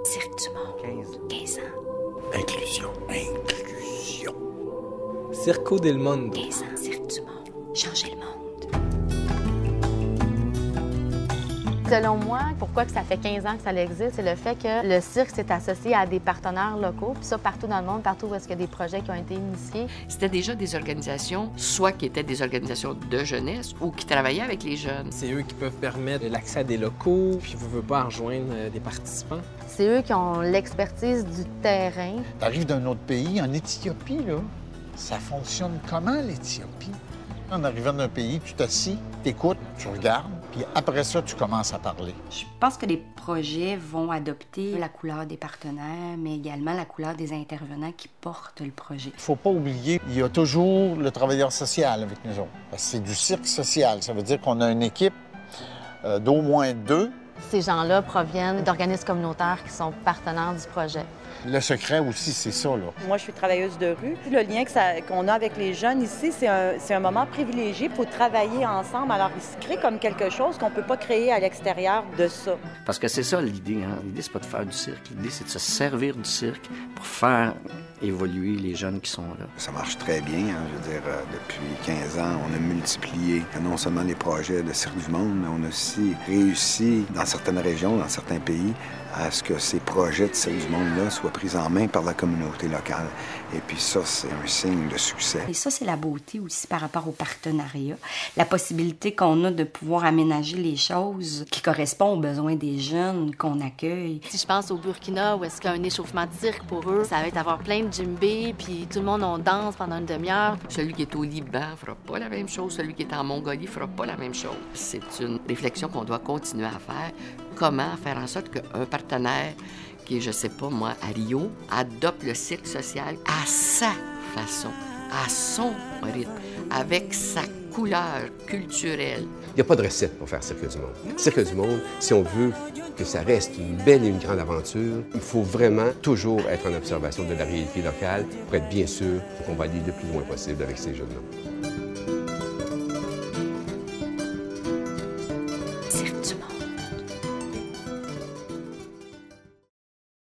Cirque du Monde. 15 ans. Inclusion. Inclusion. Circo del Mondo. 15 ans. Cirque du Monde. Changer le monde. Selon moi, pourquoi que ça fait 15 ans que ça existe, c'est le fait que le cirque s'est associé à des partenaires locaux, puis ça partout dans le monde, partout où est-ce qu'il y a des projets qui ont été initiés. C'était déjà des organisations, soit qui étaient des organisations de jeunesse ou qui travaillaient avec les jeunes. C'est eux qui peuvent permettre l'accès à des locaux, puis vous ne pouvez pas rejoindre des participants. C'est eux qui ont l'expertise du terrain. T'arrives d'un autre pays, en Éthiopie, là, ça fonctionne comment, l'Éthiopie? En arrivant d'un pays, tu t'assis, t'écoutes, tu regardes, puis après ça, tu commences à parler. Je pense que les projets vont adopter la couleur des partenaires, mais également la couleur des intervenants qui portent le projet. Il ne faut pas oublier, il y a toujours le travailleur social avec nous autres. Parce que c'est du cirque social. Ça veut dire qu'on a une équipe d'au moins 2. Ces gens-là proviennent d'organismes communautaires qui sont partenaires du projet. Le secret aussi, c'est ça, là. Moi, je suis travailleuse de rue. Le lien qu'on a avec les jeunes ici, c'est un moment privilégié pour travailler ensemble. Alors, il se crée comme quelque chose qu'on ne peut pas créer à l'extérieur de ça. Parce que c'est ça l'idée, hein? L'idée, c'est pas de faire du cirque. L'idée, c'est de se servir du cirque pour faire évoluer les jeunes qui sont là. Ça marche très bien, hein? Je veux dire, depuis 15 ans, on a multiplié non seulement les projets de Cirque du Monde, mais on a aussi réussi dans certaines régions, dans certains pays, à ce que ces projets de Cirque du Monde-là soient pris en main par la communauté locale. Et puis ça, c'est un signe de succès. Et ça, c'est la beauté aussi par rapport au partenariat. La possibilité qu'on a de pouvoir aménager les choses qui correspondent aux besoins des jeunes qu'on accueille. Si je pense au Burkina, où est-ce qu'il y a un échauffement de cirque pour eux, ça va être avoir plein de djembés, puis tout le monde, on danse pendant une demi-heure. Celui qui est au Liban fera pas la même chose, celui qui est en Mongolie fera pas la même chose. C'est une réflexion qu'on doit continuer à faire. Comment faire en sorte qu'un partenaire qui est, je sais pas moi, à Rio, adopte le cirque social à sa façon, à son rythme, avec sa couleur culturelle. Il n'y a pas de recette pour faire Cirque du Monde. Cirque du Monde, si on veut que ça reste une belle et une grande aventure, il faut vraiment toujours être en observation de la réalité locale pour être bien sûr qu'on va aller le plus loin possible avec ces jeunes-là.